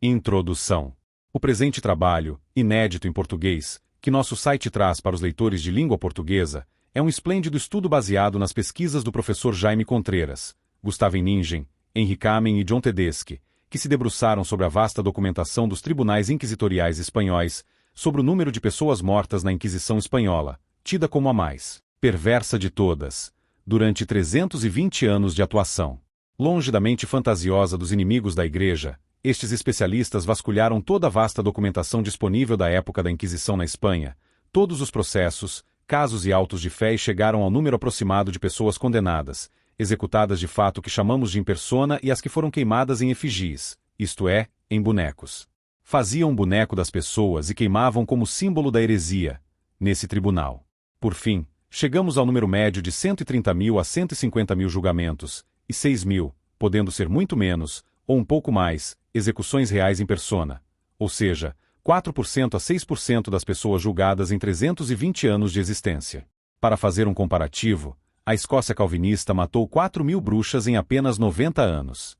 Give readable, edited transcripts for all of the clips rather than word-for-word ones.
Introdução. O presente trabalho, inédito em português, que nosso site traz para os leitores de língua portuguesa, é um esplêndido estudo baseado nas pesquisas do professor Jaime Contreras, Gustavo Ningen, Henri Kamen e John Tedeschi, que se debruçaram sobre a vasta documentação dos tribunais inquisitoriais espanhóis, sobre o número de pessoas mortas na Inquisição Espanhola, tida como a mais perversa de todas, durante 320 anos de atuação. Longe da mente fantasiosa dos inimigos da Igreja, estes especialistas vasculharam toda a vasta documentação disponível da época da Inquisição na Espanha, todos os processos, casos e autos de fé e chegaram ao número aproximado de pessoas condenadas, executadas de fato que chamamos de in persona e as que foram queimadas em efígies, isto é, em bonecos. Faziam um boneco das pessoas e queimavam como símbolo da heresia, nesse tribunal. Por fim, chegamos ao número médio de 130.000 a 150.000 julgamentos, e 6.000, podendo ser muito menos, ou um pouco mais, execuções reais em persona, ou seja, 4% a 6% das pessoas julgadas em 320 anos de existência. Para fazer um comparativo, a Escócia calvinista matou 4.000 bruxas em apenas 90 anos.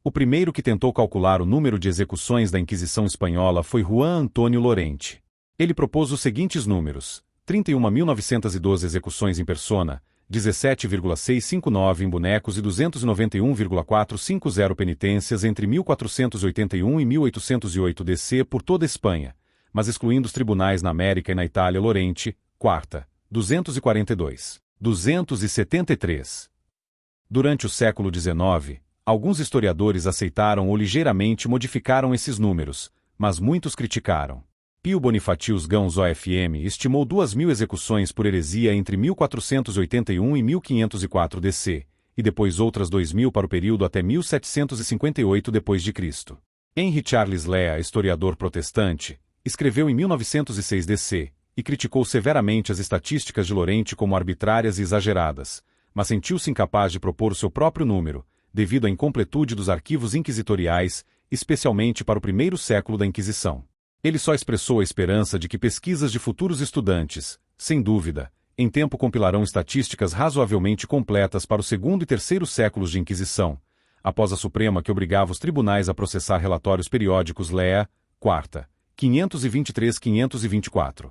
O primeiro que tentou calcular o número de execuções da Inquisição Espanhola foi Juan Antônio Lorente. Ele propôs os seguintes números: 31.912 execuções em persona, 17,659 em bonecos e 291,450 penitências entre 1481 e 1808 DC por toda a Espanha, mas excluindo os tribunais na América e na Itália. Lorente, quarta, 242. 273. Durante o século XIX, alguns historiadores aceitaram ou ligeiramente modificaram esses números, mas muitos criticaram. Pio Bonifatius Gãos OFM estimou 2.000 execuções por heresia entre 1481 e 1504 DC, e depois outras 2.000 para o período até 1758 d.C. Henry Charles Lea, historiador protestante, escreveu em 1906 DC, e criticou severamente as estatísticas de Lorente como arbitrárias e exageradas, mas sentiu-se incapaz de propor o seu próprio número, devido à incompletude dos arquivos inquisitoriais, especialmente para o primeiro século da Inquisição. Ele só expressou a esperança de que pesquisas de futuros estudantes, sem dúvida, em tempo compilarão estatísticas razoavelmente completas para o segundo e terceiro séculos de Inquisição, após a Suprema que obrigava os tribunais a processar relatórios periódicos. Lea, quarta, 523-524.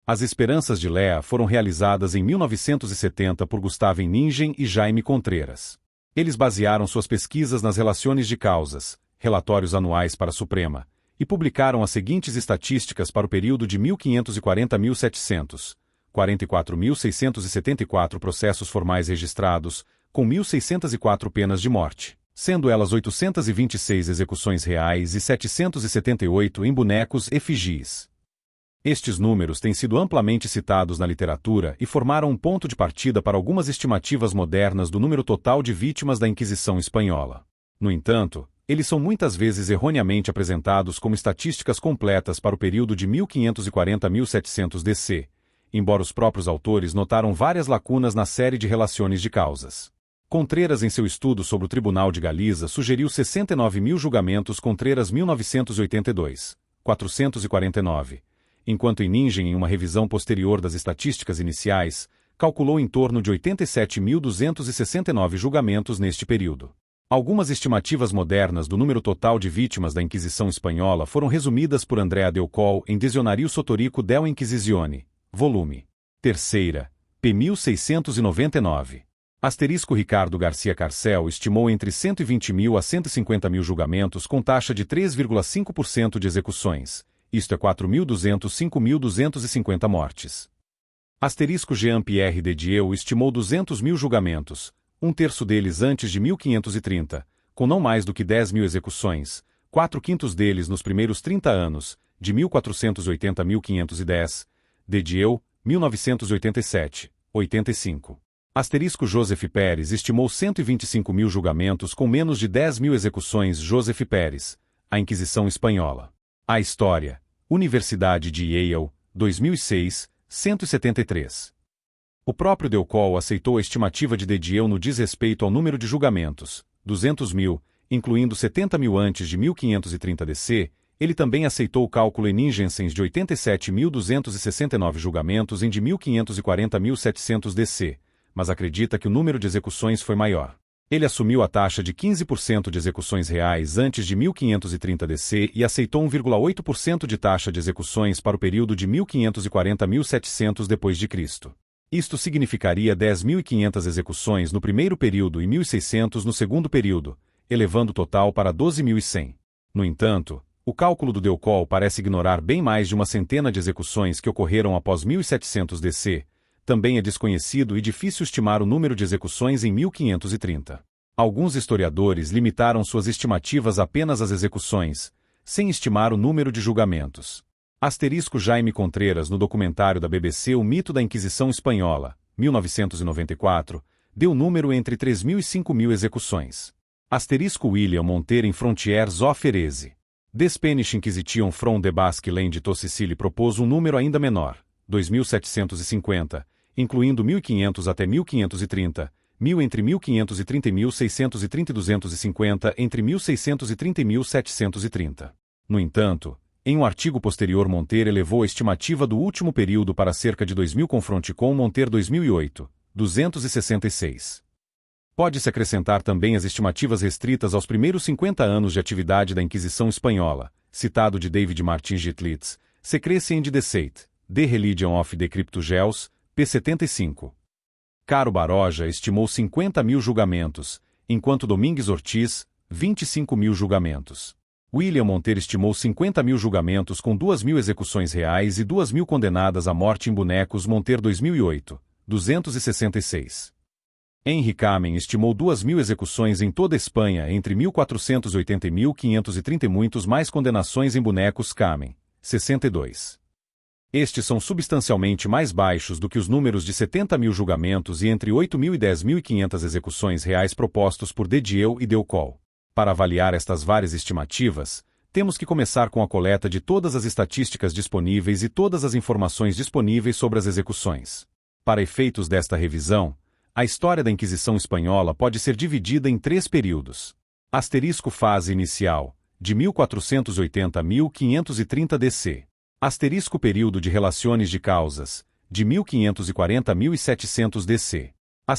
As esperanças de Lea foram realizadas em 1970 por Gustavo Ningen e Jaime Contreras. Eles basearam suas pesquisas nas relações de causas, relatórios anuais para a Suprema, e publicaram as seguintes estatísticas para o período de 1540 a 1700, 44.674 processos formais registrados, com 1.604 penas de morte, sendo elas 826 execuções reais e 778 em bonecos efígies. Estes números têm sido amplamente citados na literatura e formaram um ponto de partida para algumas estimativas modernas do número total de vítimas da Inquisição Espanhola. No entanto, eles são muitas vezes erroneamente apresentados como estatísticas completas para o período de 1540 a 1700 DC, embora os próprios autores notaram várias lacunas na série de relações de causas. Contreras, em seu estudo sobre o Tribunal de Galiza, sugeriu 69.000 julgamentos. Contreras 1982, 449, enquanto Ningen, em uma revisão posterior das estatísticas iniciais, calculou em torno de 87.269 julgamentos neste período. Algumas estimativas modernas do número total de vítimas da Inquisição Espanhola foram resumidas por Andrea Delcol em Dicionário Sotorico del Inquisizione, volume 3, p. 1699. Ricardo Garcia Carcel estimou entre 120.000 a 150.000 julgamentos com taxa de 3,5% de execuções, isto é 4.205.250 mortes. Jean-Pierre Dedieu estimou 200.000 julgamentos, um terço deles antes de 1530, com não mais do que 10.000 execuções, 4/5 deles nos primeiros 30 anos, de 1480 a 1510, Dedieu, 1987, 85. Joseph Pérez estimou 125.000 julgamentos com menos de 10.000 execuções. Joseph Pérez, A Inquisição Espanhola. A História, Universidade de Yale, 2006, 173. O próprio Delcol aceitou a estimativa de Dedieu no diz respeito ao número de julgamentos, 200.000, incluindo 70.000 antes de 1530 DC. Ele também aceitou o cálculo Ningensen de 87.269 julgamentos em de 1540 a 1700 DC, mas acredita que o número de execuções foi maior. Ele assumiu a taxa de 15% de execuções reais antes de 1530 DC e aceitou 1,8% de taxa de execuções para o período de 1540 a 1700 d.C. Isto significaria 10.500 execuções no primeiro período e 1.600 no segundo período, elevando o total para 12.100. No entanto, o cálculo do Delcourt parece ignorar bem mais de uma centena de execuções que ocorreram após 1700 DC. Também é desconhecido e difícil estimar o número de execuções em 1530. Alguns historiadores limitaram suas estimativas apenas às execuções, sem estimar o número de julgamentos. Jaime Contreras no documentário da BBC O Mito da Inquisição Espanhola, 1994, deu número entre 3.000 e 5.000 execuções. William Monteiro em Frontières of Heresy. The Spanish Inquisition from the Basque Land to Sicily propôs um número ainda menor, 2.750, incluindo 1.500 até 1530, 1.000 entre 1530 e 1630 e 250 entre 1630 e 1730. No entanto, em um artigo posterior Monteiro elevou a estimativa do último período para cerca de 2.000 confronte com Monteiro 2008, 266. Pode-se acrescentar também as estimativas restritas aos primeiros 50 anos de atividade da Inquisição Espanhola, citado de David Martin Gitlitz, Secrecy and Deceit, The Religion of the Cryptogels, p. 75. Caro Baroja estimou 50.000 julgamentos, enquanto Domingues Ortiz, 25.000 julgamentos. William Monteiro estimou 50.000 julgamentos com 2.000 execuções reais e 2.000 condenadas à morte em bonecos Monteiro 2008, 266. Henry Kamen estimou 2.000 execuções em toda a Espanha entre 1480 e 1530 e muitos mais condenações em bonecos Kamen, 62. Estes são substancialmente mais baixos do que os números de 70.000 julgamentos e entre 8.000 e 10.500 execuções reais propostos por Dedieu e Delcourt. Para avaliar estas várias estimativas, temos que começar com a coleta de todas as estatísticas disponíveis e todas as informações disponíveis sobre as execuções. Para efeitos desta revisão, a história da Inquisição Espanhola pode ser dividida em 3 períodos. Fase inicial, de 1480 a 1530 DC. Período de relações de causas, de 1540 a 1700 DC. A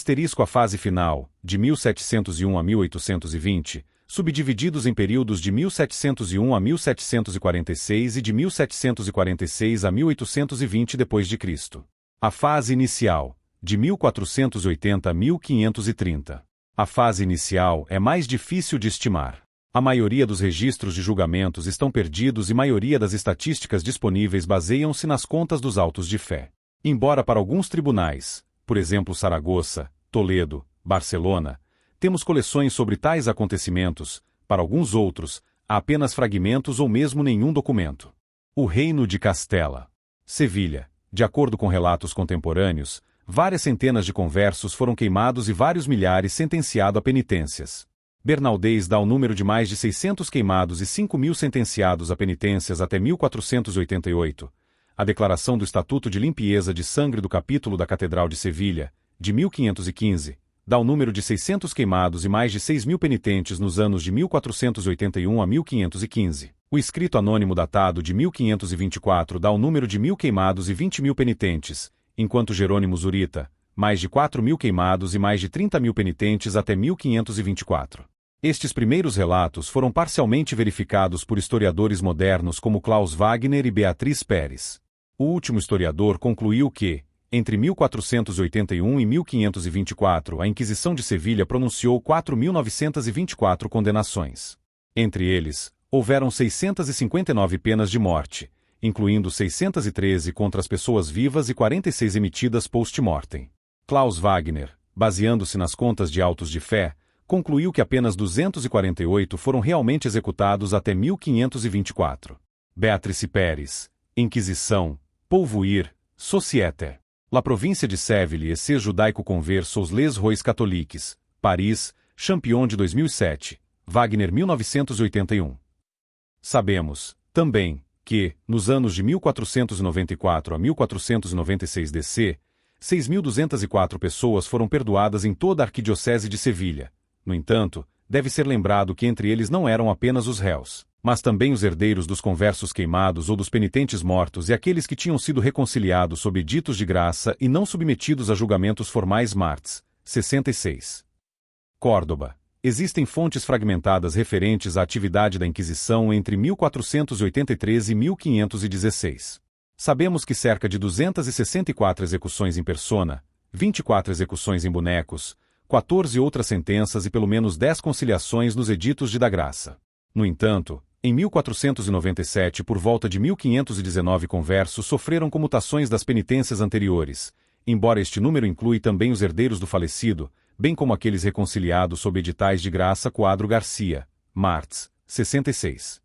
fase final, de 1701 a 1820, subdivididos em períodos de 1701 a 1746 e de 1746 a 1820 d.C. A fase inicial, de 1480 a 1530. A fase inicial é mais difícil de estimar. A maioria dos registros de julgamentos estão perdidos e maioria das estatísticas disponíveis baseiam-se nas contas dos autos de fé. Embora para alguns tribunais, por exemplo Saragoça, Toledo, Barcelona, temos coleções sobre tais acontecimentos, para alguns outros, há apenas fragmentos ou mesmo nenhum documento. O Reino de Castela. Sevilha. De acordo com relatos contemporâneos, várias centenas de conversos foram queimados e vários milhares sentenciados a penitências. Bernaldez dá o número de mais de 600 queimados e 5.000 sentenciados a penitências até 1488. A declaração do Estatuto de Limpieza de Sangue do Capítulo da Catedral de Sevilha, de 1515, dá o número de 600 queimados e mais de 6.000 penitentes nos anos de 1481 a 1515. O escrito anônimo datado de 1524 dá o número de 1.000 queimados e 20.000 penitentes, enquanto Jerônimo Zurita, mais de 4.000 queimados e mais de 30.000 penitentes até 1524. Estes primeiros relatos foram parcialmente verificados por historiadores modernos como Klaus Wagner e Beatriz Pérez. O último historiador concluiu que, entre 1481 e 1524, a Inquisição de Sevilha pronunciou 4.924 condenações. Entre eles, houveram 659 penas de morte, incluindo 613 contra as pessoas vivas e 46 emitidas post-mortem. Klaus Wagner, baseando-se nas contas de autos de fé, concluiu que apenas 248 foram realmente executados até 1524. Beatrice Pérez, Inquisição, Pourvoir, Société. La província de Séville et ses judaico-conversos les rois catholiques, Paris, Champion de 2007, Wagner 1981. Sabemos, também, que, nos anos de 1494 a 1496 DC, 6.204 pessoas foram perdoadas em toda a arquidiocese de Sevilha. No entanto, deve ser lembrado que entre eles não eram apenas os réus, mas também os herdeiros dos conversos queimados ou dos penitentes mortos e aqueles que tinham sido reconciliados sob editos de graça e não submetidos a julgamentos formais martes, 66. Córdoba. Existem fontes fragmentadas referentes à atividade da Inquisição entre 1483 e 1516. Sabemos que cerca de 264 execuções em persona, 24 execuções em bonecos, 14 outras sentenças e pelo menos 10 conciliações nos Editos de da Graça. No entanto, em 1497 por volta de 1519 conversos sofreram comutações das penitências anteriores, embora este número inclui também os herdeiros do falecido, bem como aqueles reconciliados sob editais de graça Quadro Garcia, Martins, 66.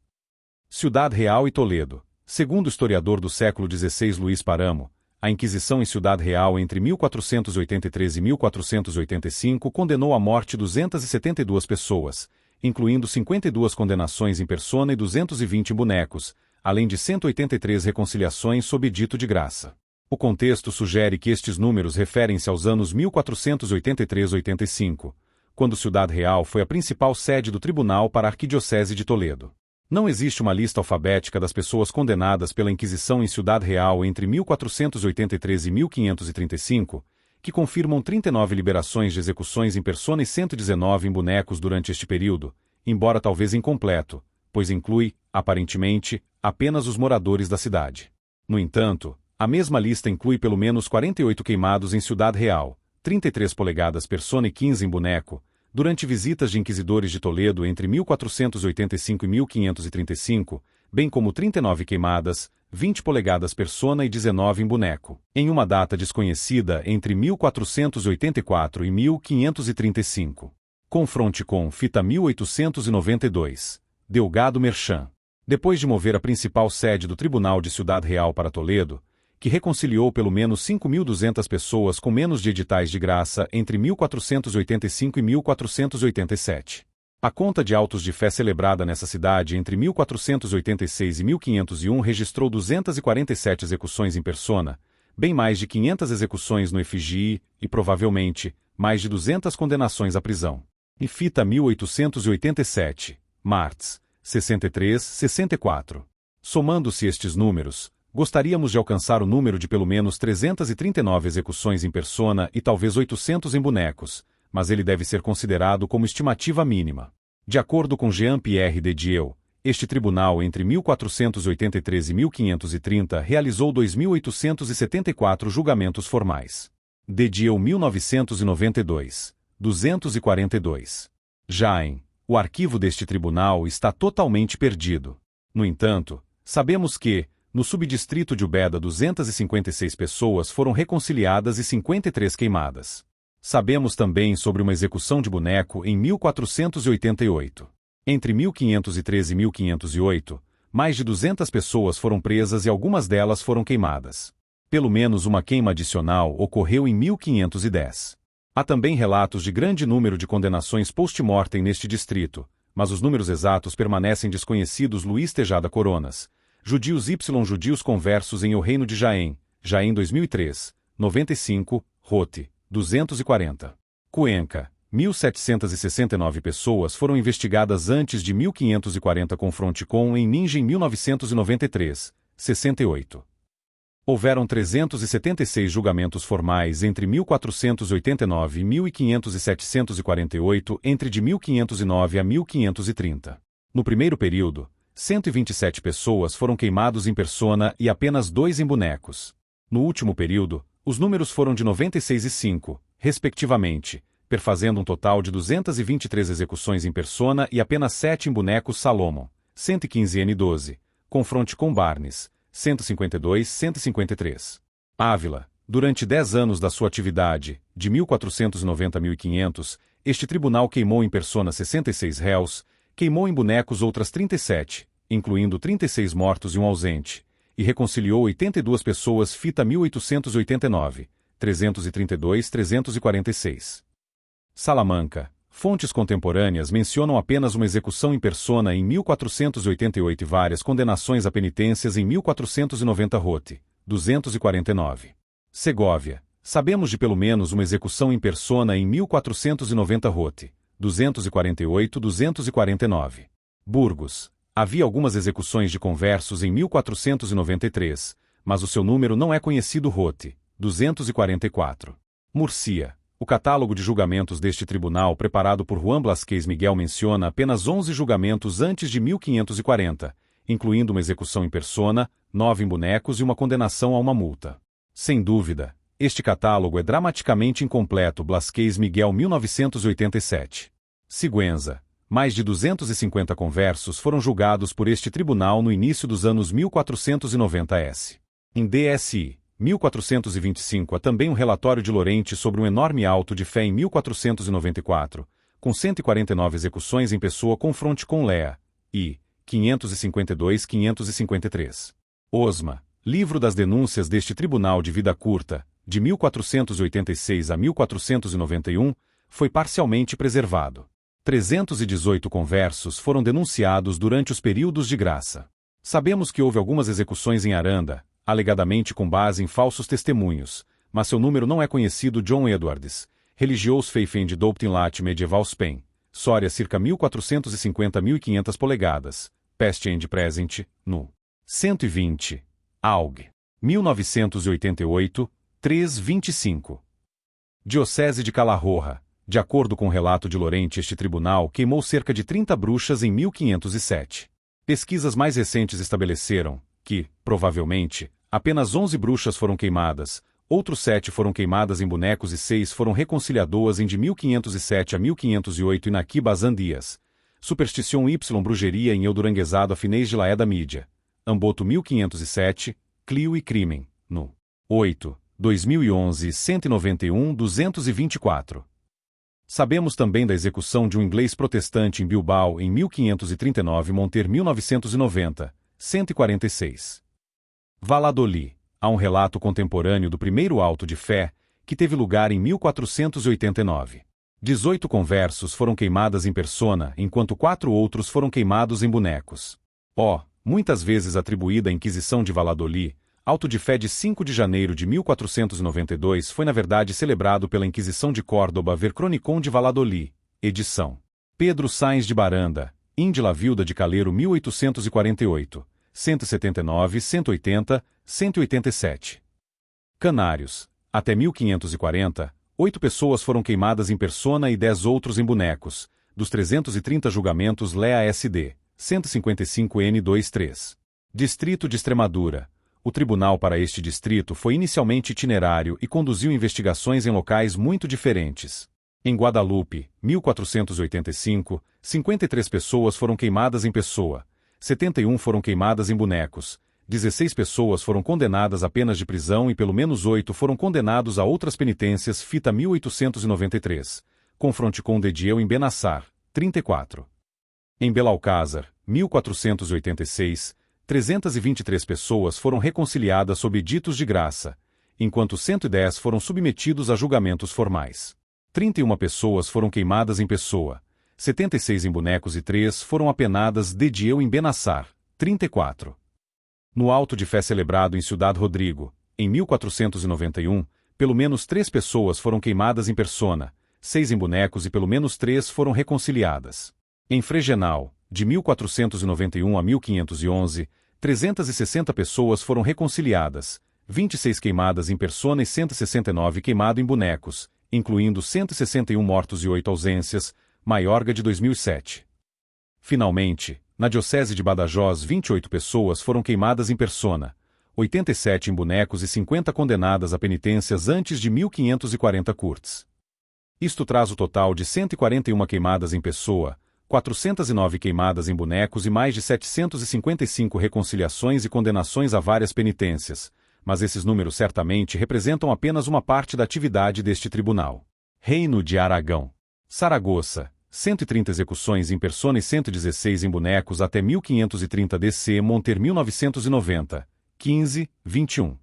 Ciudad Real e Toledo. Segundo o historiador do século XVI Luís Paramo, a Inquisição em Ciudad Real entre 1483 e 1485 condenou à morte 272 pessoas, incluindo 52 condenações em persona e 220 em bonecos, além de 183 reconciliações sob edito de graça. O contexto sugere que estes números referem-se aos anos 1483-85, quando Ciudad Real foi a principal sede do tribunal para a Arquidiocese de Toledo. Não existe uma lista alfabética das pessoas condenadas pela Inquisição em Ciudad Real entre 1483 e 1535, que confirmam 39 liberações de execuções em persona e 119 em bonecos durante este período, embora talvez incompleto, pois inclui, aparentemente, apenas os moradores da cidade. No entanto, a mesma lista inclui pelo menos 48 queimados em Ciudad Real, 33 polegadas persona e 15 em boneco, durante visitas de inquisidores de Toledo entre 1485 e 1535, bem como 39 queimadas, 20 polegadas persona e 19 em boneco, em uma data desconhecida entre 1484 e 1535. Confronte com fita 1892. Delgado Merchan. Depois de mover a principal sede do Tribunal de Ciudad Real para Toledo, que reconciliou pelo menos 5.200 pessoas com menos de editais de graça entre 1485 e 1487. A conta de autos de fé celebrada nessa cidade entre 1486 e 1501 registrou 247 execuções em persona, bem mais de 500 execuções no efigii e, provavelmente, mais de 200 condenações à prisão. E fita 1887, Martins, 63-64. Somando-se estes números, gostaríamos de alcançar o número de pelo menos 339 execuções em persona e talvez 800 em bonecos, mas ele deve ser considerado como estimativa mínima. De acordo com Jean-Pierre de Dieu, este tribunal entre 1483 e 1530 realizou 2.874 julgamentos formais. De Dieu 1992, 242. Jaén, o arquivo deste tribunal está totalmente perdido. No entanto, sabemos que, no subdistrito de Ubeda 256 pessoas foram reconciliadas e 53 queimadas. Sabemos também sobre uma execução de boneco em 1488. Entre 1513 e 1508, mais de 200 pessoas foram presas e algumas delas foram queimadas. Pelo menos uma queima adicional ocorreu em 1510. Há também relatos de grande número de condenações post-mortem neste distrito, mas os números exatos permanecem desconhecidos. Luís Tejada Coronas. Judios y Judios conversos em O Reino de Jaén, Jaén 2003, 95, Rote, 240. Cuenca, 1.769 pessoas foram investigadas antes de 1540 confronte com em Ninja em 1993, 68. Houveram 376 julgamentos formais entre 1489 e 1548 entre de 1509 a 1530. No primeiro período, 127 pessoas foram queimados em persona e apenas 2 em bonecos. No último período, os números foram de 96 e 5, respectivamente, perfazendo um total de 223 execuções em persona e apenas 7 em bonecos. Salomon, 115 N12, confronte com Barnes, 152-153. Ávila, durante 10 anos da sua atividade, de 1490 a 1500, este tribunal queimou em persona 66 réus, queimou em bonecos outras 37, incluindo 36 mortos e um ausente, e reconciliou 82 pessoas. Fita 1889, 332-346. Salamanca. Fontes contemporâneas mencionam apenas uma execução em persona em 1488 e várias condenações a penitências em 1490. Rote, 249. Segóvia. Sabemos de pelo menos uma execução em persona em 1490. Rote, 248-249. Burgos. Havia algumas execuções de conversos em 1493, mas o seu número não é conhecido. Rote, 244. Murcia. O O catálogo de julgamentos deste tribunal preparado por Juan Blasquez Miguel menciona apenas 11 julgamentos antes de 1540, incluindo uma execução em persona, 9 em bonecos e uma condenação a uma multa. Sem dúvida, este catálogo é dramaticamente incompleto. Blasquez Miguel 1987. Sigüenza. Mais de 250 conversos foram julgados por este tribunal no início dos anos 1490s. Em DSI 1425 há também um relatório de Lorente sobre um enorme auto de fé em 1494, com 149 execuções em pessoa com fronte com Lea, e 552-553. Osma, livro das denúncias deste tribunal de vida curta, de 1486 a 1491, foi parcialmente preservado. 318 conversos foram denunciados durante os períodos de graça. Sabemos que houve algumas execuções em Aranda, alegadamente com base em falsos testemunhos, mas seu número não é conhecido. John Edwards, Religious Faith and Doctrine Lat Medieval Spain, Soria circa 1450-1500 polegadas, Past and Present, no 120, Aug. 1988, 325. Diocese de Calahorra. De acordo com o relato de Lorente, este tribunal queimou cerca de 30 bruxas em 1507. Pesquisas mais recentes estabeleceram que, provavelmente, apenas 11 bruxas foram queimadas, outros 7 foram queimadas em bonecos e 6 foram reconciliadoras em de 1507 a 1508 em Naqui Bazandias. Superstition Y Brujeria em Euduranguesado a Finês de Laeda Mídia. Amboto 1507, Clio e Crimen, no 8, 2011 191 224. Sabemos também da execução de um inglês protestante em Bilbao em 1539 Monter 1990, 146. Valladolid. Há um relato contemporâneo do primeiro auto de fé, que teve lugar em 1489. 18 conversos foram queimadas em persona, enquanto 4 outros foram queimados em bonecos. Muitas vezes atribuída à Inquisição de Valladolid, auto de fé de 5 de janeiro de 1492 foi na verdade celebrado pela Inquisição de Córdoba ver Cronicon de Valladolid, edição. Pedro Sáenz de Baranda, Inde la Vilda de Caleiro 1848, 179, 180, 187. Canários. Até 1540, 8 pessoas foram queimadas em persona e 10 outros em bonecos, dos 330 julgamentos Lea SD, 155 N23. Distrito de Extremadura. O tribunal para este distrito foi inicialmente itinerário e conduziu investigações em locais muito diferentes. Em Guadalupe, 1485, 53 pessoas foram queimadas em pessoa, 71 foram queimadas em bonecos, 16 pessoas foram condenadas a penas de prisão e pelo menos 8 foram condenados a outras penitências. Fita 1893. Confronte com Dedieu em Benassar, 34. Em Belalcázar, 1486, 323 pessoas foram reconciliadas sob editos de graça, enquanto 110 foram submetidos a julgamentos formais. 31 pessoas foram queimadas em pessoa, 76 em bonecos e 3 foram apenadas Dedieu em Benassar, 34. No auto de fé celebrado em Ciudad Rodrigo, em 1491, pelo menos 3 pessoas foram queimadas em persona, 6 em bonecos e pelo menos 3 foram reconciliadas. Em Fregenal, de 1491 a 1511, 360 pessoas foram reconciliadas, 26 queimadas em persona e 169 queimadas em bonecos, incluindo 161 mortos e 8 ausências, Maiorga de 2007. Finalmente, na Diocese de Badajoz 28 pessoas foram queimadas em persona, 87 em bonecos e 50 condenadas a penitências antes de 1540 curts. Isto traz o total de 141 queimadas em pessoa, 409 queimadas em bonecos e mais de 755 reconciliações e condenações a várias penitências, mas esses números certamente representam apenas uma parte da atividade deste tribunal. Reino de Aragão. Saragoça, 130 execuções em persona e 116 em bonecos até 1530 DC. Monter 1990, 15, 21.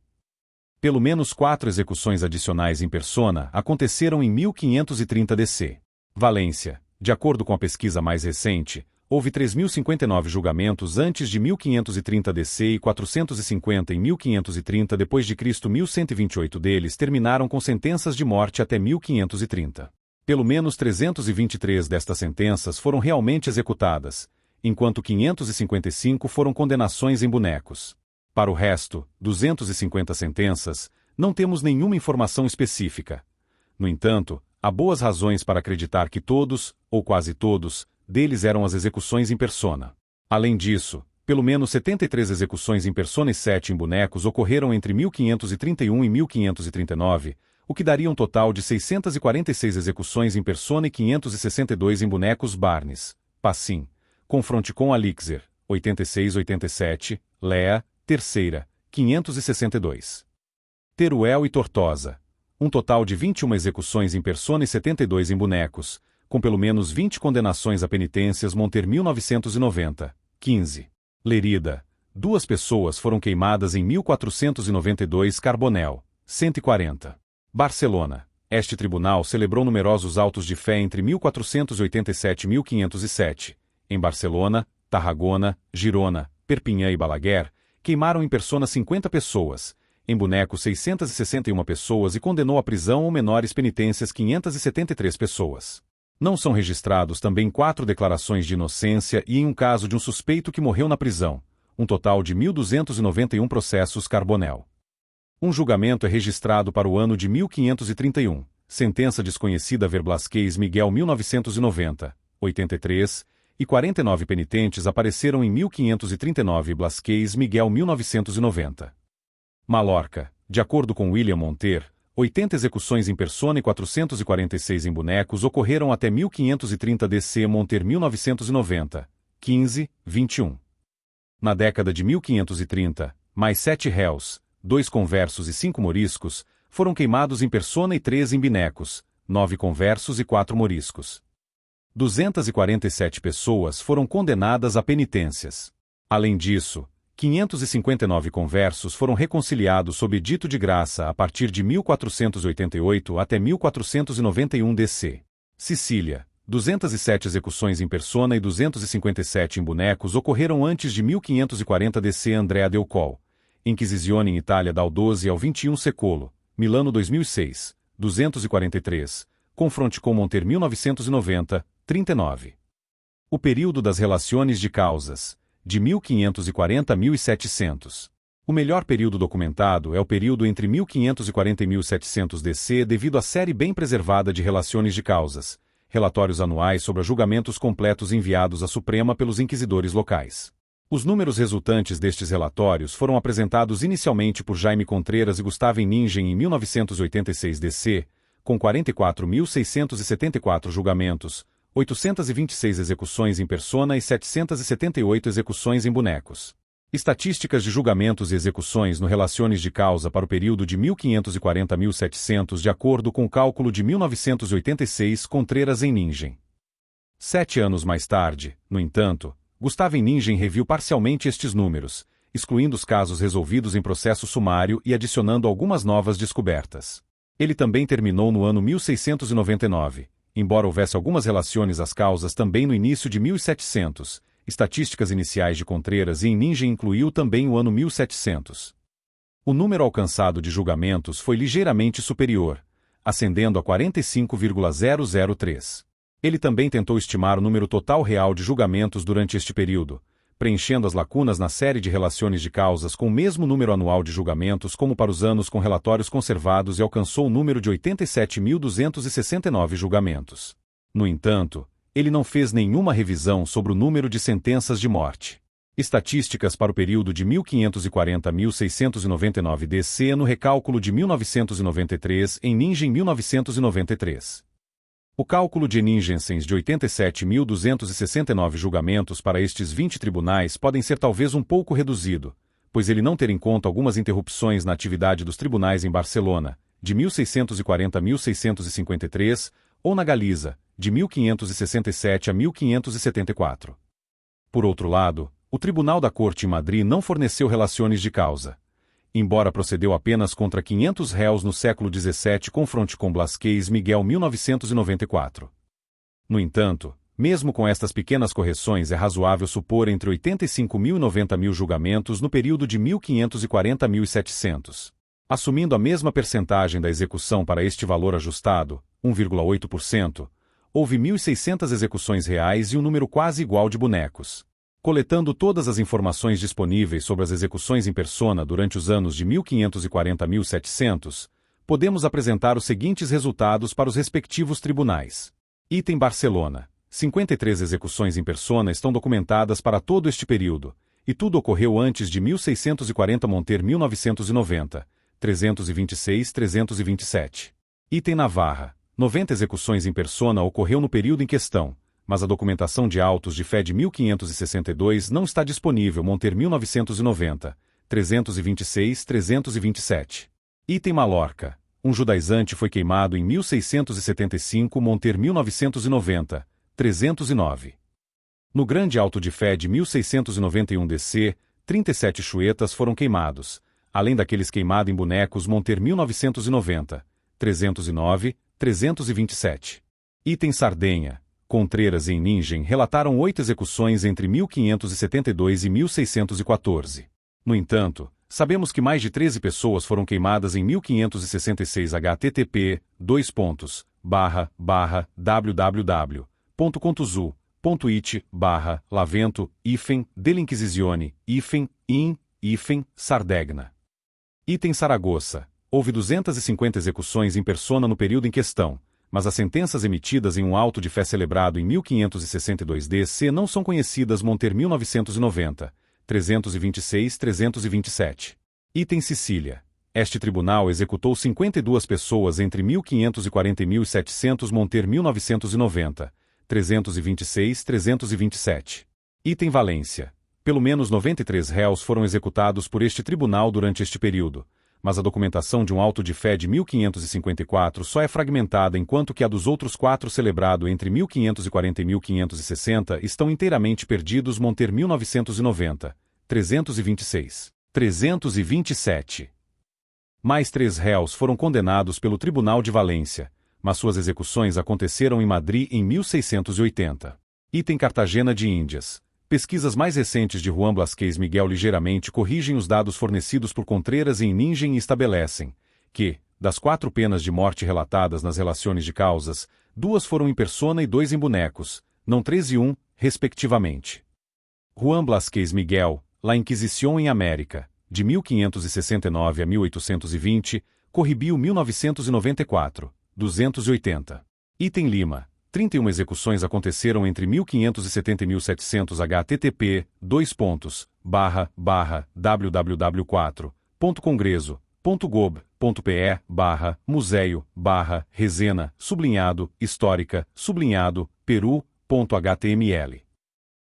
Pelo menos 4 execuções adicionais em persona aconteceram em 1530 DC. Valência. De acordo com a pesquisa mais recente, houve 3.059 julgamentos antes de 1530 DC e 450 em 1530 depois de Cristo. 1.128 deles terminaram com sentenças de morte até 1530. Pelo menos 323 destas sentenças foram realmente executadas, enquanto 555 foram condenações em bonecos. Para o resto, 250 sentenças, não temos nenhuma informação específica. No entanto, Há boas razões para acreditar que todos, ou quase todos, deles eram as execuções em persona. Além disso, pelo menos 73 execuções em persona e 7 em bonecos ocorreram entre 1531 e 1539, o que daria um total de 646 execuções em persona e 562 em bonecos Barnes, Passim, confronte com Alixer, 86-87, Lea, terceira, 562. Teruel e Tortosa. Um total de 21 execuções em persona e 72 em bonecos, com pelo menos 20 condenações a penitências Monter 1990, 15. Lerida. 2 pessoas foram queimadas em 1492 Carbonel, 140. Barcelona. Este tribunal celebrou numerosos autos de fé entre 1487 e 1507. Em Barcelona, Tarragona, Girona, Perpignan e Balaguer, queimaram em persona 50 pessoas, em boneco 661 pessoas e condenou à prisão ou menores penitências 573 pessoas. Não são registrados também 4 declarações de inocência e em um caso de um suspeito que morreu na prisão, um total de 1.291 processos Carbonel. Um julgamento é registrado para o ano de 1531, sentença desconhecida Verblasquez Miguel 1990, 83, e 49 penitentes apareceram em 1539 Blasquez Miguel 1990. Malorca. De acordo com William Monter, 80 execuções em persona e 446 em bonecos ocorreram até 1530 DC Monter 1990, 15, 21. Na década de 1530, mais 7 réus, 2 conversos e 5 moriscos, foram queimados em persona e 3 em bonecos, 9 conversos e 4 moriscos. 247 pessoas foram condenadas a penitências. Além disso, 559 conversos foram reconciliados sob edito de graça a partir de 1488 até 1491 DC. Sicília. 207 execuções em persona e 257 em bonecos ocorreram antes de 1540 DC Andrea del Col. Inquisizione em Itália dal 12 ao 21 Secolo, Milano 2006, 243, confronte com Monter 1990, 39. O período das relações de causas, de 1540 a 1700. O melhor período documentado é o período entre 1540 e 1700 DC devido à série bem preservada de relações de causas, relatórios anuais sobre julgamentos completos enviados à Suprema pelos inquisidores locais. Os números resultantes destes relatórios foram apresentados inicialmente por Jaime Contreras e Gustavo Ningen em 1986 DC, com 44.674 julgamentos, 826 execuções em persona e 778 execuções em bonecos. Estatísticas de julgamentos e execuções no relações de causa para o período de 1540 a 1700 de acordo com o cálculo de 1986 Contreras em Ningen. 7 anos mais tarde, no entanto, Gustavo Ningen reviu parcialmente estes números, excluindo os casos resolvidos em processo sumário e adicionando algumas novas descobertas. Ele também terminou no ano 1699, embora houvesse algumas relações às causas também no início de 1700, estatísticas iniciais de Contreras e Ningen incluiu também o ano 1700. O número alcançado de julgamentos foi ligeiramente superior, ascendendo a 45,003. Ele também tentou estimar o número total real de julgamentos durante este período, preenchendo as lacunas na série de relações de causas com o mesmo número anual de julgamentos como para os anos com relatórios conservados e alcançou o número de 87.269 julgamentos. No entanto, ele não fez nenhuma revisão sobre o número de sentenças de morte. Estatísticas para o período de 1540 a 1699 DC no recálculo de 1993 em Ningen 1993. O cálculo de Ningens de 87.269 julgamentos para estes 20 tribunais podem ser talvez um pouco reduzido, pois ele não ter em conta algumas interrupções na atividade dos tribunais em Barcelona, de 1640 a 1653, ou na Galiza, de 1567 a 1574. Por outro lado, o Tribunal da Corte em Madrid não forneceu relações de causa. Embora procedeu apenas contra 500 réus no século XVII confronte com Blasquez Miguel 1994. No entanto, mesmo com estas pequenas correções é razoável supor entre 85.000 e 90.000 julgamentos no período de 1540 a 1700. Assumindo a mesma percentagem da execução para este valor ajustado, 1,8%, houve 1.600 execuções reais e um número quase igual de bonecos. Coletando todas as informações disponíveis sobre as execuções em persona durante os anos de 1540 a 1700, podemos apresentar os seguintes resultados para os respectivos tribunais. Item Barcelona. 53 execuções em persona estão documentadas para todo este período, e tudo ocorreu antes de 1640 Monter 1990, 327. Item Navarra. 90 execuções em persona ocorreu no período em questão, mas a documentação de autos de fé de 1562 não está disponível Monter 1990, 327. Item Mallorca. Um judaizante foi queimado em 1675 Monter 1990, 309. No grande auto de fé de 1691 DC, 37 chuetas foram queimados, além daqueles queimados em bonecos Monter 1990, 309, 327. Item Sardenha. Contreras e Ningen relataram 8 execuções entre 1572 e 1614. No entanto, sabemos que mais de 13 pessoas foram queimadas em 1566 http://www.contuzu.it/lavento-dell'Inquisizione-Sardegna. Item Saragossa. Houve 250 execuções em persona no período em questão, mas as sentenças emitidas em um auto de fé celebrado em 1562 DC não são conhecidas Monter 1990, 327. Item Sicília. Este tribunal executou 52 pessoas entre 1540 e 1700 Monter 1990, 327. Item Valência. Pelo menos 93 réus foram executados por este tribunal durante este período, mas a documentação de um auto de fé de 1554 só é fragmentada enquanto que a dos outros 4 celebrado entre 1540 e 1560 estão inteiramente perdidos Monter 1990, 327. Mais 3 réus foram condenados pelo Tribunal de Valência, mas suas execuções aconteceram em Madrid em 1680. Item Cartagena de Índias. Pesquisas mais recentes de Juan Blasquez Miguel ligeiramente corrigem os dados fornecidos por Contreras e Ningen e estabelecem que, das 4 penas de morte relatadas nas relações de causas, 2 foram em persona e 2 em bonecos, não 3 e 1, respectivamente. Juan Blasquez Miguel, La Inquisición em América, de 1569 a 1820, Corribio 1994, 280. Item Lima. 31 execuções aconteceram entre 1570 e 1700 http://www.congreso.gob.pe/museu/resena histórica Peru.html.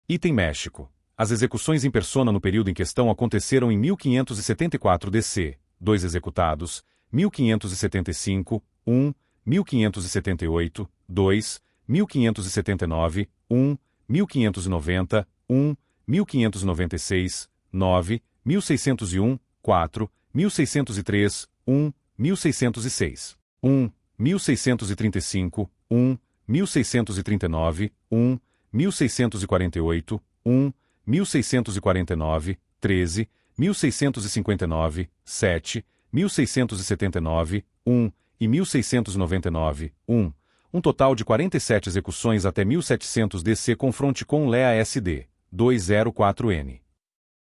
Item México. As execuções em persona no período em questão aconteceram em 1574 DC, 2 executados, 1575, 1, 1578, 2, 1579, 1, 1590, 1, 1596, 9, 1601, 4, 1603, 1, 1606, 1, 1635, 1, 1639, 1, 1648, 1, 1649, 13, 1659, 7, 1679, 1 e 1699, 1. Um total de 47 execuções até 1700 DC confronte com LEA SD, 204N.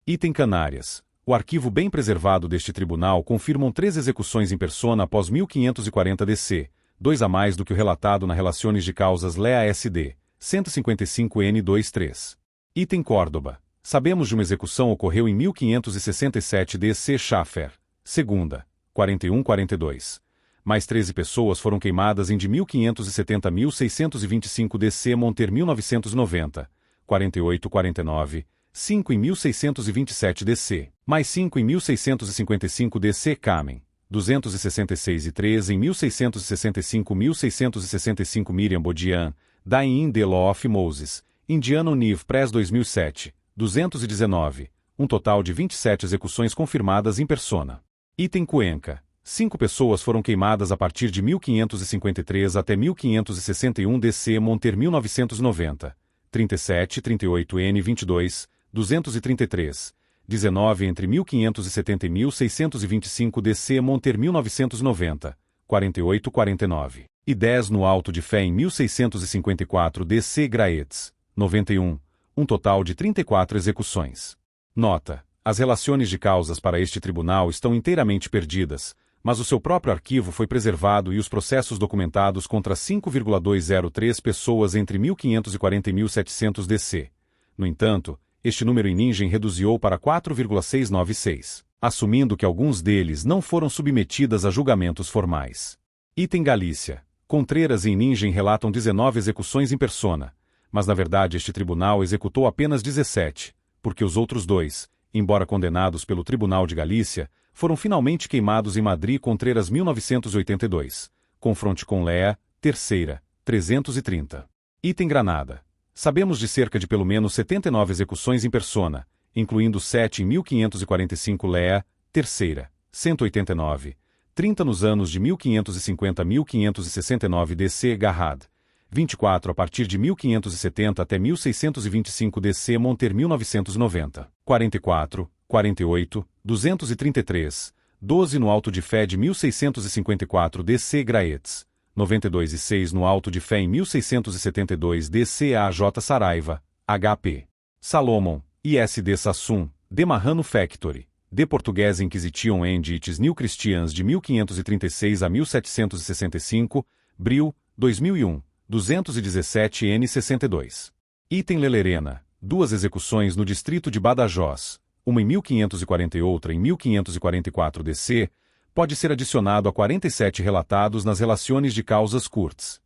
Item Canárias. O arquivo bem preservado deste tribunal confirmam 3 execuções em persona após 1540 DC, 2 a mais do que o relatado na Relações de Causas LEA SD, 155N23. Item Córdoba. Sabemos de uma execução ocorreu em 1567 DC Schaffer, segunda, 41-42. Mais 13 pessoas foram queimadas em de 1570 a 1625 DC Monter 1990, 48-49, 5 em 1627 DC, mais 5 em 1655 DC Kamen, 266 e 3 em 1665-1665 Miriam Bodian, Dying in the Law of Moses, Indiana Univ Press 2007, 219, um total de 27 execuções confirmadas em persona. Item Cuenca. 5 pessoas foram queimadas a partir de 1553 até 1561 DC Monter 1990, 37-38N22, 233, 19 entre 1570 e 1625 DC Monter 1990, 48-49, e 10 no auto de fé em 1654 DC Graetz, 91, um total de 34 execuções. Nota: as relações de causas para este tribunal estão inteiramente perdidas, mas o seu próprio arquivo foi preservado e os processos documentados contra 5,203 pessoas entre 1540 e 1700 DC. No entanto, este número em Ningen reduziu para 4,696, assumindo que alguns deles não foram submetidas a julgamentos formais. Item Galícia. Contreras e Ningen relatam 19 execuções em persona, mas na verdade este tribunal executou apenas 17, porque os outros dois, embora condenados pelo Tribunal de Galícia, foram finalmente queimados em Madrid. Contreras 1982. Confronte com Lea, terceira, 330. Item Granada. Sabemos de cerca de pelo menos 79 execuções em persona, incluindo 7 em 1545 Lea, terceira, 189, 30 nos anos de 1550 a 1569 DC Garrad, 24 a partir de 1570 até 1625 DC Monter 1990, 44, 48, 233, 12 no Auto de Fé de 1654 DC Graetz, 92 e 6 no Auto de Fé em 1672 DC AJ Saraiva, HP. Salomon, ISD Sassum, De Marrano Factory, De Portuguese Inquisition and Its New Christians de 1536 a 1765, Bril, 2001, 217 N62. Item Lelerena, 2 execuções no distrito de Badajoz, uma em 1540 e outra em 1544 DC, pode ser adicionado a 47 relatados nas relações de causas curtas.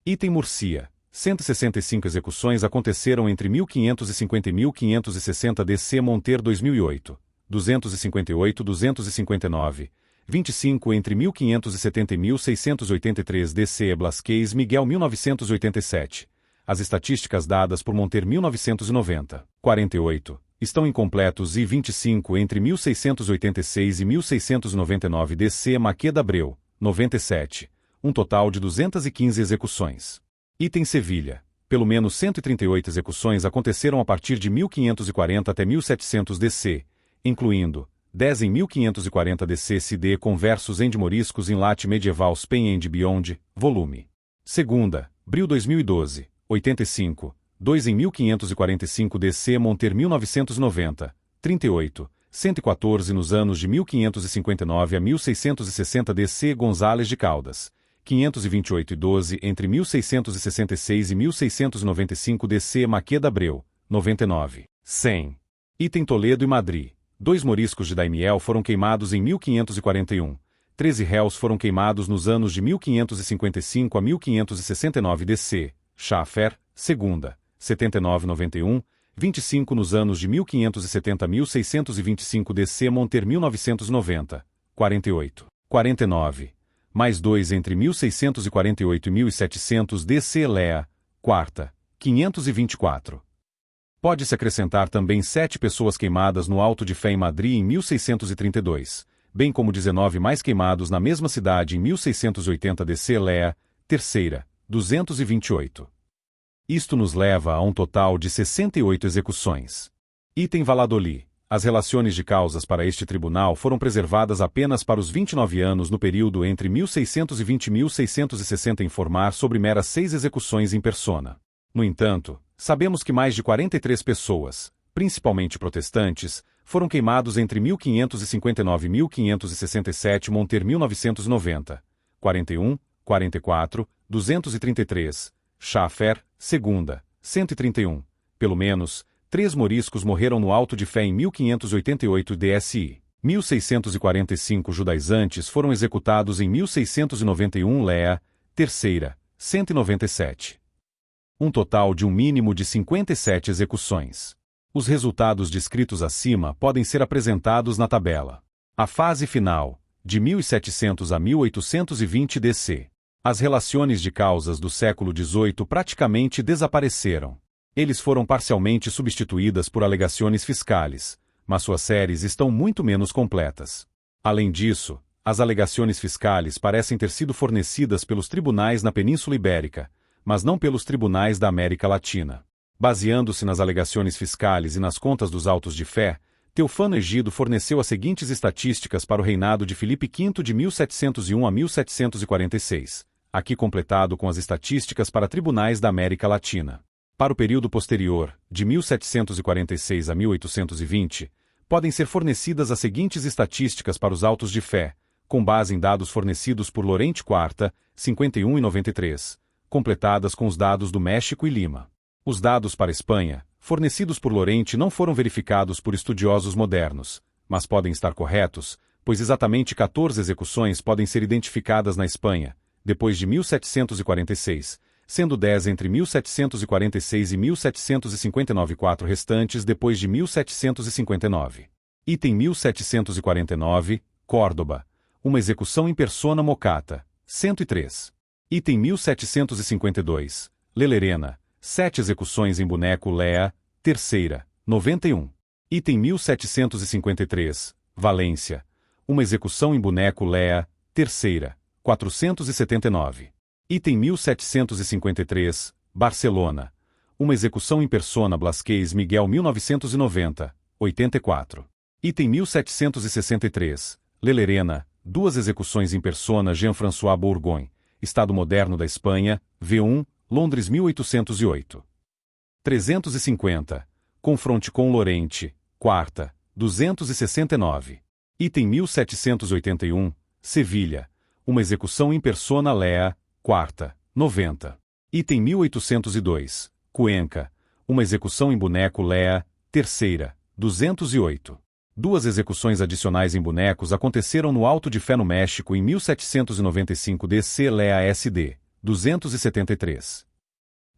Item Murcia, 165 execuções aconteceram entre 1550 e 1560 DC Monter 2008, 258-259, 25 entre 1570 e 1683 DC Blasquez Miguel 1987. As estatísticas dadas por Monter 1990, 48, estão incompletos e 25 entre 1686 e 1699 DC Maqueda Abreu, 97, um total de 215 execuções. Item Sevilha, pelo menos 138 execuções aconteceram a partir de 1540 até 1700 DC, incluindo 10 em 1540 DC CD Conversos and Moriscos in Late Medieval Spain and Beyond, volume. Segunda, Bril 2012, 85, 2 em 1545 DC Monter 1990, 38, 114 nos anos de 1559 a 1660 DC Gonzales de Caldas, 528 e 12 entre 1666 e 1695 DC Maqueda Abreu, 99, 100. Item Toledo e Madrid. 2 moriscos de Daimiel foram queimados em 1541, 13 réus foram queimados nos anos de 1555 a 1569 DC, Schaffer, segunda, 79-91, 25 nos anos de 1570 a 1625 DC Monter 1990, 48, 49, mais 2 entre 1648 e 1700 DC Lea, quarta, 524. Pode-se acrescentar também 7 pessoas queimadas no Auto de Fé em Madrid em 1632, bem como 19 mais queimados na mesma cidade em 1680 DC Lea, terceira, 228. Isto nos leva a um total de 68 execuções. Item Valladolid. As relações de causas para este tribunal foram preservadas apenas para os 29 anos no período entre 1620 e 1660 informar sobre meras 6 execuções em persona. No entanto, sabemos que mais de 43 pessoas, principalmente protestantes, foram queimados entre 1559 e 1567 Monter 1990, 41, 44, 233, Schaffer, segunda, 131, pelo menos, 3 moriscos morreram no Auto de Fé em 1588 DSI. 1645 judaizantes foram executados em 1691 Lea, terceira, 197. Um total de um mínimo de 57 execuções. Os resultados descritos acima podem ser apresentados na tabela. A fase final, de 1700 a 1820 DC. As relações de causas do século XVIII praticamente desapareceram. Eles foram parcialmente substituídas por alegações fiscais, mas suas séries estão muito menos completas. Além disso, as alegações fiscais parecem ter sido fornecidas pelos tribunais na Península Ibérica, mas não pelos tribunais da América Latina. Baseando-se nas alegações fiscais e nas contas dos autos de fé, Teofano Egido forneceu as seguintes estatísticas para o reinado de Filipe V de 1701 a 1746, aqui completado com as estatísticas para tribunais da América Latina. Para o período posterior, de 1746 a 1820, podem ser fornecidas as seguintes estatísticas para os autos de fé, com base em dados fornecidos por Lorente Quarta, 51 e 93, completadas com os dados do México e Lima. Os dados para Espanha, fornecidos por Lorente, não foram verificados por estudiosos modernos, mas podem estar corretos, pois exatamente 14 execuções podem ser identificadas na Espanha, depois de 1746, sendo 10 entre 1746 e 1759 e 4 restantes depois de 1759. Item 1749, Córdoba. Uma execução em persona mocata, 103. Item 1752, Lelerena. 7 execuções em boneco Lea, terceira, 91. Item 1753, Valência. Uma execução em boneco Lea, terceira, 479. Item 1753, Barcelona. Uma execução em persona Blasquez Miguel 1990, 84. Item 1763, Lelerena. 2 execuções em persona Jean-François Bourgogne. Estado Moderno da Espanha, V1, Londres 1808. 350. Confronte com Lorente, quarta, 269. Item 1781, Sevilha. Uma execução em persona Lea, quarta, 90. Item 1802, Cuenca. Uma execução em boneco Lea, terceira, 208. 2 execuções adicionais em bonecos aconteceram no Alto de Fé no México em 1795 DC Lea SD, 273.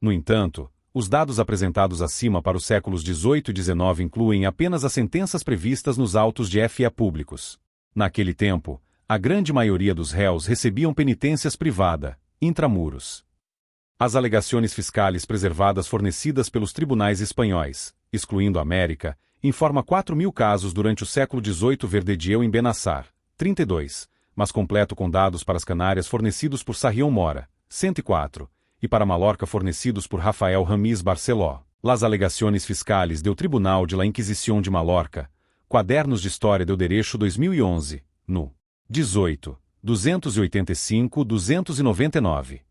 No entanto, os dados apresentados acima para os séculos XVIII e XIX incluem apenas as sentenças previstas nos autos de FE públicos. Naquele tempo, a grande maioria dos réus recebiam penitências privada, intramuros. As alegações fiscais preservadas fornecidas pelos tribunais espanhóis, excluindo a América, informa 4.000 casos durante o século XVIII Verdedieu em Benassar, 32, mas completo com dados para as Canárias fornecidos por Sarrión Mora, 104, e para Malorca fornecidos por Rafael Ramis Barceló. Las alegações fiscais do Tribunal de la Inquisición de Malorca, Quadernos de História do Derecho 2011, no 18, 285-299.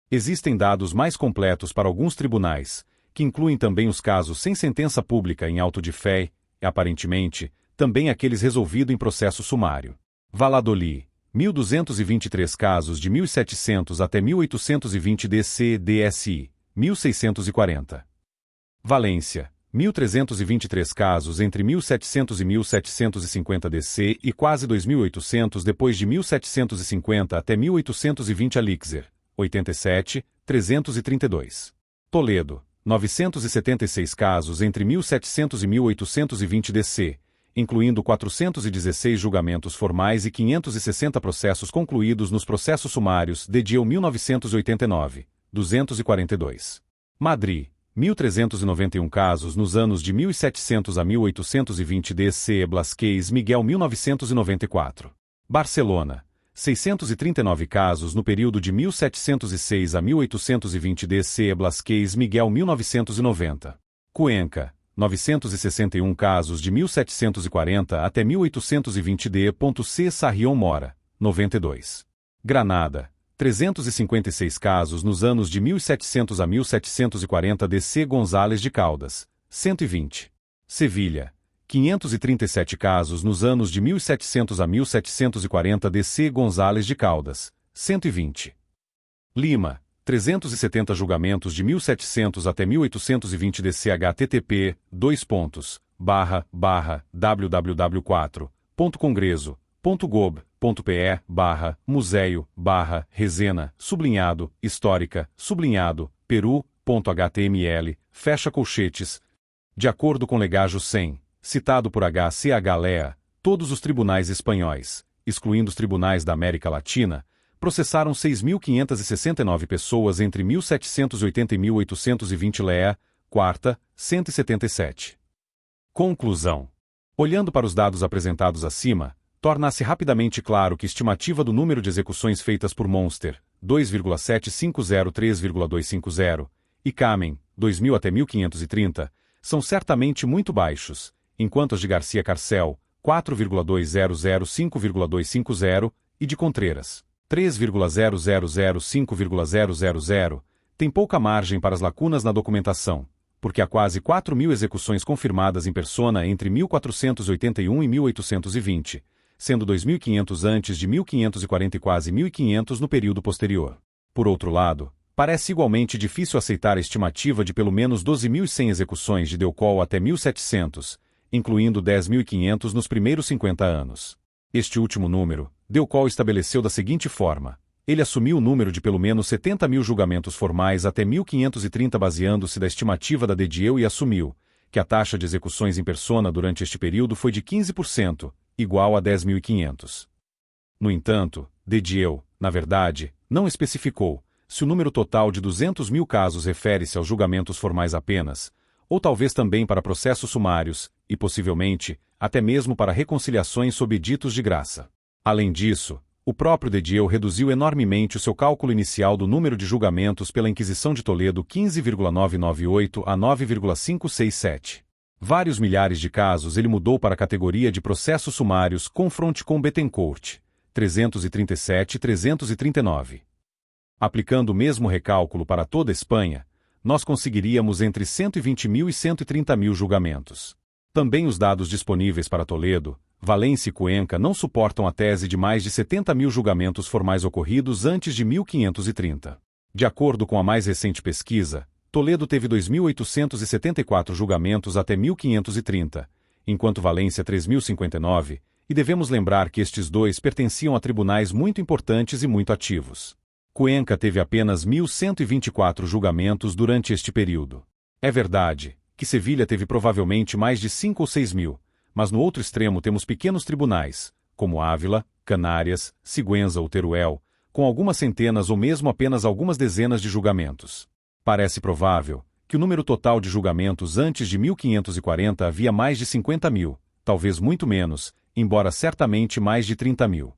Existem dados mais completos para alguns tribunais, que incluem também os casos sem sentença pública em auto de fé e, aparentemente, também aqueles resolvidos em processo sumário. Valladolid, 1.223 casos de 1700 até 1820 DC DSI, 1640. Valência, 1.323 casos entre 1700 e 1750 DC e quase 2.800 depois de 1750 até 1820 Alixer, 87, 332. Toledo, 976 casos entre 1700 e 1820 DC, incluindo 416 julgamentos formais e 560 processos concluídos nos processos sumários de dia 1989, 242. Madrid, 1.391 casos nos anos de 1700 a 1820 DC Blasquez Miguel 1994. Barcelona, 639 casos no período de 1706 a 1820 DC Blasquez Miguel 1990. Cuenca, 961 casos de 1740 até 1820 D.C. Sarrión Mora, 92. Granada, 356 casos nos anos de 1700 a 1740 DC González de Caldas, 120. Sevilha, 537 casos nos anos de 1700 a 1740 DC González de Caldas, 120. Lima, 370 julgamentos de 1700 até 1820 DC http www.congreso.gob.pe/museu/resena histórica Peru.html fecha colchetes. De acordo com Legajo 100, citado por HCH Lea, todos os tribunais espanhóis, excluindo os tribunais da América Latina, processaram 6.569 pessoas entre 1780 e 1820 Lea, quarta, 177. Conclusão. Olhando para os dados apresentados acima, torna-se rapidamente claro que a estimativa do número de execuções feitas por Monster, 2,7503,250, e Kamen, 2000 até 1530, são certamente muito baixos, enquanto as de Garcia Carcel, 4,2005,250, e de Contreras, 3,0005,000, têm pouca margem para as lacunas na documentação, porque há quase 4.000 execuções confirmadas em persona entre 1481 e 1820, sendo 2.500 antes de 1.540 e quase 1.500 no período posterior. Por outro lado, parece igualmente difícil aceitar a estimativa de pelo menos 12.100 execuções de Delcourt até 1.700, incluindo 10.500 nos primeiros 50 anos. Este último número, Delcourt estabeleceu da seguinte forma: ele assumiu o número de pelo menos 70.000 julgamentos formais até 1.530 baseando-se da estimativa da Dedieu e assumiu que a taxa de execuções em persona durante este período foi de 15%, igual a 10.500. No entanto, Dedieu, na verdade, não especificou se o número total de 200.000 casos refere-se aos julgamentos formais apenas, ou talvez também para processos sumários, e possivelmente, até mesmo para reconciliações sob editos de graça. Além disso, o próprio Dedieu reduziu enormemente o seu cálculo inicial do número de julgamentos pela Inquisição de Toledo 15,998 a 9,567. Vários milhares de casos ele mudou para a categoria de processos sumários confronte com Bettencourt, 337 e 339. Aplicando o mesmo recálculo para toda a Espanha, nós conseguiríamos entre 120.000 e 130.000 julgamentos. Também os dados disponíveis para Toledo, Valência e Cuenca não suportam a tese de mais de 70.000 julgamentos formais ocorridos antes de 1530. De acordo com a mais recente pesquisa, Toledo teve 2.874 julgamentos até 1530, enquanto Valência 3.059, e devemos lembrar que estes dois pertenciam a tribunais muito importantes e muito ativos. Cuenca teve apenas 1.124 julgamentos durante este período. É verdade que Sevilha teve provavelmente mais de 5 ou 6.000, mas no outro extremo temos pequenos tribunais, como Ávila, Canárias, Sigüenza ou Teruel, com algumas centenas ou mesmo apenas algumas dezenas de julgamentos. Parece provável que o número total de julgamentos antes de 1540 havia mais de 50.000, talvez muito menos, embora certamente mais de 30.000.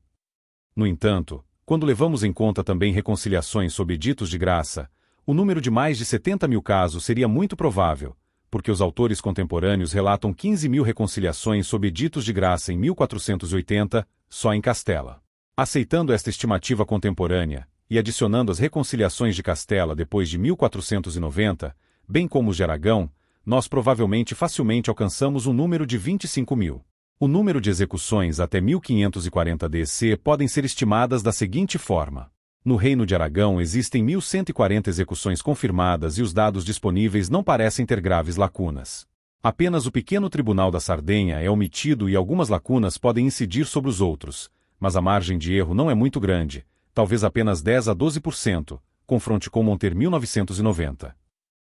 No entanto, quando levamos em conta também reconciliações sob editos de graça, o número de mais de 70.000 casos seria muito provável, porque os autores contemporâneos relatam 15.000 reconciliações sob editos de graça em 1480, só em Castela. Aceitando esta estimativa contemporânea, e adicionando as reconciliações de Castela depois de 1490, bem como os de Aragão, nós provavelmente facilmente alcançamos um número de 25.000. O número de execuções até 1540 DC podem ser estimadas da seguinte forma. No Reino de Aragão existem 1.140 execuções confirmadas e os dados disponíveis não parecem ter graves lacunas. Apenas o pequeno Tribunal da Sardenha é omitido e algumas lacunas podem incidir sobre os outros, mas a margem de erro não é muito grande, talvez apenas 10 a 12%, confronte com Monter 1990.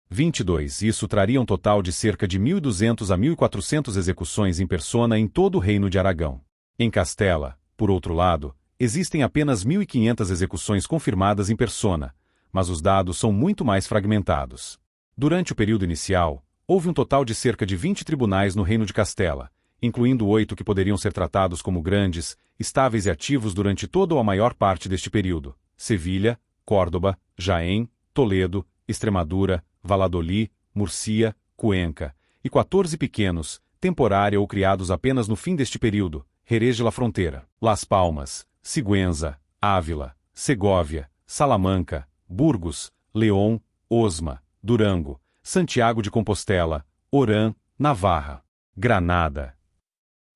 22. Isso traria um total de cerca de 1.200 a 1.400 execuções em persona em todo o Reino de Aragão. Em Castela, por outro lado, existem apenas 1.500 execuções confirmadas em persona, mas os dados são muito mais fragmentados. Durante o período inicial, houve um total de cerca de 20 tribunais no Reino de Castela, incluindo 8 que poderiam ser tratados como grandes, estáveis e ativos durante toda ou a maior parte deste período: Sevilha, Córdoba, Jaén, Toledo, Extremadura, Valladolid, Murcia, Cuenca, e 14 pequenos, temporária ou criados apenas no fim deste período: Jerez de la Frontera, Las Palmas, Sigüenza, Ávila, Segóvia, Salamanca, Burgos, León, Osma, Durango, Santiago de Compostela, Orán, Navarra, Granada.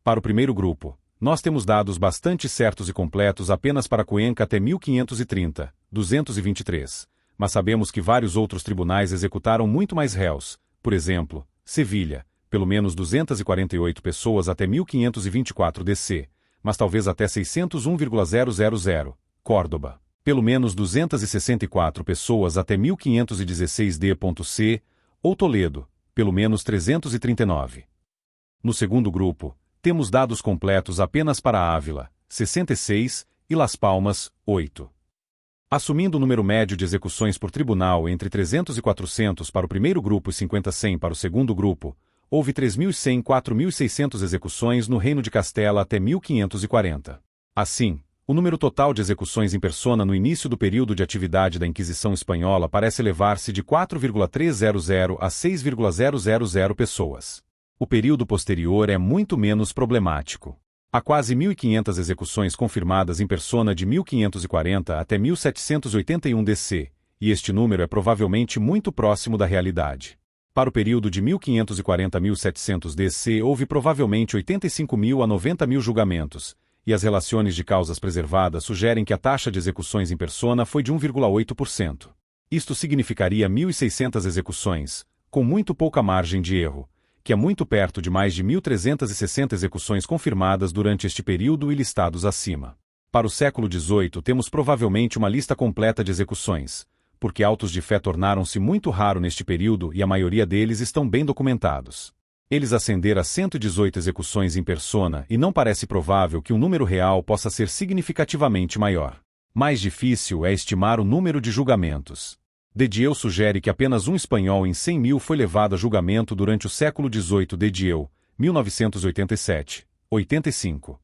Para o primeiro grupo, nós temos dados bastante certos e completos apenas para Cuenca até 1530, 223, mas sabemos que vários outros tribunais executaram muito mais réus, por exemplo, Sevilha, pelo menos 248 pessoas até 1524 DC, mas talvez até 601,000, Córdoba, pelo menos 264 pessoas até 1516 D.C, ou Toledo, pelo menos 339. No segundo grupo, temos dados completos apenas para Ávila, 66, e Las Palmas, 8. Assumindo o número médio de execuções por tribunal entre 300 e 400 para o primeiro grupo e 50-100 para o segundo grupo, houve 3.100 e 4.600 execuções no Reino de Castela até 1540. Assim, o número total de execuções em persona no início do período de atividade da Inquisição Espanhola parece elevar-se de 4,300 a 6,000 pessoas. O período posterior é muito menos problemático. Há quase 1.500 execuções confirmadas em persona de 1540 até 1781 DC, e este número é provavelmente muito próximo da realidade. Para o período de 1540 a 1700 DC houve provavelmente 85.000 a 90.000 julgamentos, e as relações de causas preservadas sugerem que a taxa de execuções em persona foi de 1,8%. Isto significaria 1.600 execuções, com muito pouca margem de erro, que é muito perto de mais de 1.360 execuções confirmadas durante este período e listados acima. Para o século XVIII temos provavelmente uma lista completa de execuções, porque autos de fé tornaram-se muito raro neste período e a maioria deles estão bem documentados. Eles ascenderam a 118 execuções em persona e não parece provável que o número real possa ser significativamente maior. Mais difícil é estimar o número de julgamentos. Dedieu sugere que apenas um espanhol em 100.000 foi levado a julgamento durante o século XVIII. Dedieu, 1987, 85.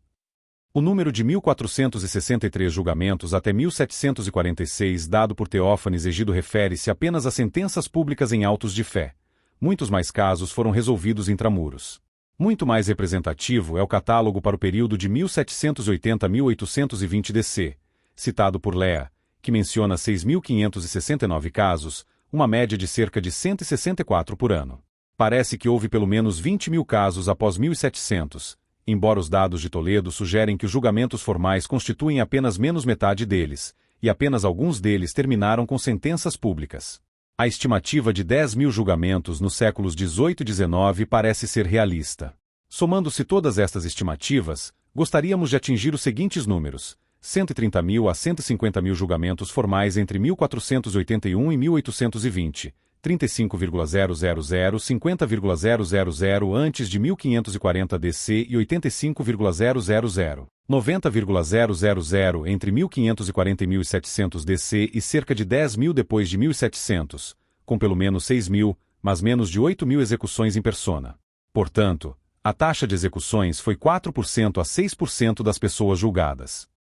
O número de 1.463 julgamentos até 1746 dado por Teófanes Egido refere-se apenas a sentenças públicas em autos de fé. Muitos mais casos foram resolvidos intramuros. Muito mais representativo é o catálogo para o período de 1780 a 1820 DC, citado por Lea, que menciona 6.569 casos, uma média de cerca de 164 por ano. Parece que houve pelo menos 20.000 casos após 1700, embora os dados de Toledo sugerem que os julgamentos formais constituem apenas menos metade deles, e apenas alguns deles terminaram com sentenças públicas. A estimativa de 10.000 julgamentos nos séculos XVIII e XIX parece ser realista. Somando-se todas estas estimativas, gostaríamos de atingir os seguintes números: 130.000 a 150.000 julgamentos formais entre 1481 e 1820, 35,000, 50,000 antes de 1540 DC e 85,000, 90,000 entre 1540 e 1700 DC e cerca de 10.000 depois de 1700, com pelo menos 6.000, mas menos de 8.000 execuções em persona. Portanto, a taxa de execuções foi 4% a 6% das pessoas julgadas.